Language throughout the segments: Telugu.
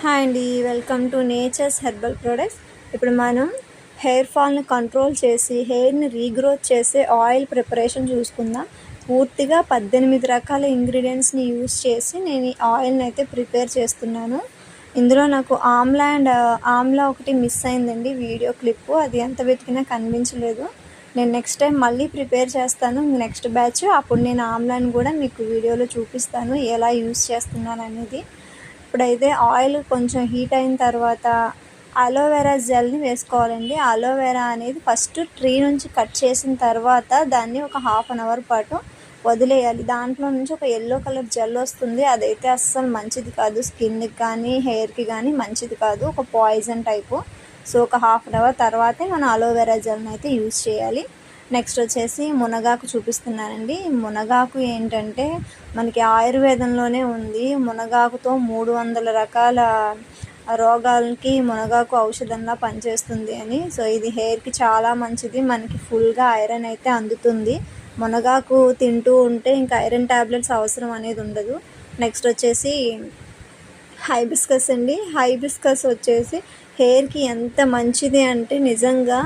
హాయ్ అండి, welcome to nature's herbal products. ఇప్పుడు మనం హెయిర్ ఫాల్ని కంట్రోల్ చేసి హెయిర్ని రీగ్రోత్ చేసే ఆయిల్ ప్రిపరేషన్ చూసుకుందాం. పూర్తిగా 18 రకాల ఇంగ్రీడియంట్స్ని యూస్ చేసి నేను ఈ ఆయిల్ని అయితే ప్రిపేర్ చేస్తున్నాను. ఇందులో నాకు ఆమ్లా ఒకటి మిస్ అయిందండి వీడియో క్లిప్పు. అది ఎంత వెతికినా కనిపించలేదు. నేను నెక్స్ట్ టైం మళ్ళీ ప్రిపేర్ చేస్తాను, నెక్స్ట్ బ్యాచ్. అప్పుడు నేను ఆమ్లాని కూడా మీకు వీడియోలో చూపిస్తాను ఎలా యూస్ చేస్తున్నాను అనేది. ఇప్పుడైతే ఆయిల్ కొంచెం హీట్ అయిన తర్వాత అలోవెరా జెల్ని వేసుకోవాలండి. అలోవెరా అనేది ఫస్ట్ ట్రీ నుంచి కట్ చేసిన తర్వాత దాన్ని ఒక 1/2 అవర్ పాటు వదిలేయాలి. దాంట్లో నుంచి ఒక ఎల్లో కలర్ జెల్ వస్తుంది. అదైతే అస్సలు మంచిది కాదు, స్కిన్కి కానీ హెయిర్కి కానీ మంచిది కాదు, ఒక పాయిజన్ టైపు. సో ఒక 1/2 అవర్ తర్వాతే మనం అలోవెరా జెల్ని అయితే యూస్ చేయాలి. నెక్స్ట్ వచ్చేసి మునగాకు చూపిస్తున్నానండి. మునగాకు ఏంటంటే మనకి ఆయుర్వేదంలోనే ఉంది. మునగాకుతో 300 రకాల రోగాలకి మునగాకు ఔషధంలా పనిచేస్తుంది అని. సో ఇది హెయిర్కి చాలా మంచిది. మనకి ఫుల్గా ఐరన్ అయితే అందుతుంది. మునగాకు తింటూ ఉంటే ఇంకా ఐరన్ ట్యాబ్లెట్స్ అవసరం అనేది ఉండదు. నెక్స్ట్ వచ్చేసి హైబిస్కస్ అండి. హైబిస్కస్ వచ్చేసి హెయిర్కి ఎంత మంచిది అంటే నిజంగా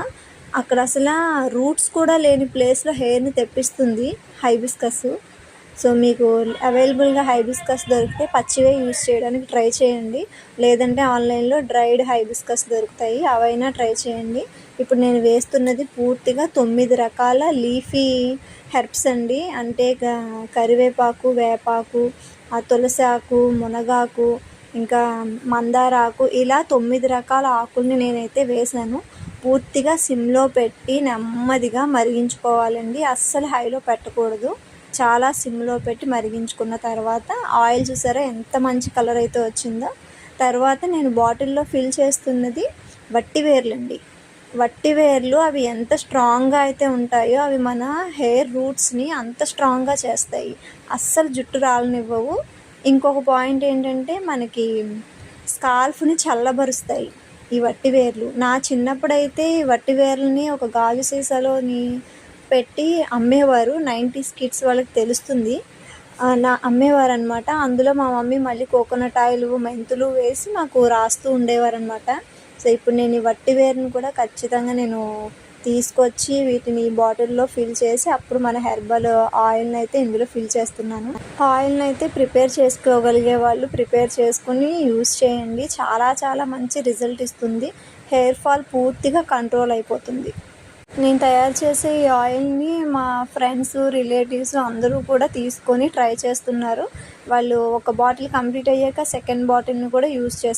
అక్కడ అసలు రూట్స్ కూడా లేని ప్లేస్లో హెయిర్ని తెప్పిస్తుంది హైబిస్కస్. సో మీకు అవైలబుల్గా హైబిస్కస్ దొరికితే పచ్చివే యూస్ చేయడానికి ట్రై చేయండి. లేదంటే ఆన్లైన్లో డ్రైడ్ హైబిస్కస్ దొరుకుతాయి, అవైనా ట్రై చేయండి. ఇప్పుడు నేను వేస్తున్నది పూర్తిగా 9 రకాల లీఫీ హెర్బ్స్ అండి. అంటే కరివేపాకు, వేపాకు, తులసి ఆకు, మునగాకు, ఇంకా మందారాకు, ఇలా 9 రకాల ఆకుల్ని నేనైతే వేసాను. పూర్తిగా సిమ్లో పెట్టి నెమ్మదిగా మరిగించుకోవాలండి. అస్సలు హైలో పెట్టకూడదు. చాలా సిమ్లో పెట్టి మరిగించుకున్న తర్వాత ఆయిల్ చూసారా ఎంత మంచి కలర్ అయితే వచ్చిందో. తర్వాత నేను బాటిల్లో ఫిల్ చేస్తున్నది వట్టివేర్లు అండి. వట్టివేర్లు అవి ఎంత స్ట్రాంగ్గా అయితే ఉంటాయో అవి మన హెయిర్ రూట్స్ని అంత స్ట్రాంగ్గా చేస్తాయి, అస్సలు జుట్టు రాలనివ్వవు. ఇంకొక పాయింట్ ఏంటంటే మనకి స్కాల్ఫ్ని చల్లబరుస్తాయి ఈ వట్టివేర్లు. నా చిన్నప్పుడైతే ఈ వట్టివేర్లని ఒక గాజు సీసాలోని పెట్టి అమ్మేవారు. 90s కిడ్స్ వాళ్ళకి తెలుస్తుంది. అమ్మేవారు అనమాట. అందులో మా మమ్మీ మళ్ళీ కోకోనట్ ఆయిల్, మెంతులు వేసి మాకు రాస్తూ ఉండేవారనమాట. సో ఇప్పుడు నేను ఈ వట్టివేరుని కూడా ఖచ్చితంగా నేను తీసుకొచ్చి వీటిని బాటిల్లో ఫిల్ చేసి అప్పుడు మన హెర్బల్ ఆయిల్ని అయితే ఇందులో ఫిల్ చేస్తున్నాను. ఆయిల్ని అయితే ప్రిపేర్ చేసుకోగలిగే వాళ్ళు ప్రిపేర్ చేసుకుని యూస్ చేయండి. చాలా చాలా మంచి రిజల్ట్ ఇస్తుంది. హెయిర్ ఫాల్ పూర్తిగా కంట్రోల్ అయిపోతుంది. నేను తయారు చేసే ఈ ఆయిల్ని మా ఫ్రెండ్స్, రిలేటివ్స్ అందరూ కూడా తీసుకొని ట్రై చేస్తున్నారు. వాళ్ళు ఒక బాటిల్ కంప్లీట్ అయ్యాక సెకండ్ బాటిల్ని కూడా యూస్ చేస్తారు.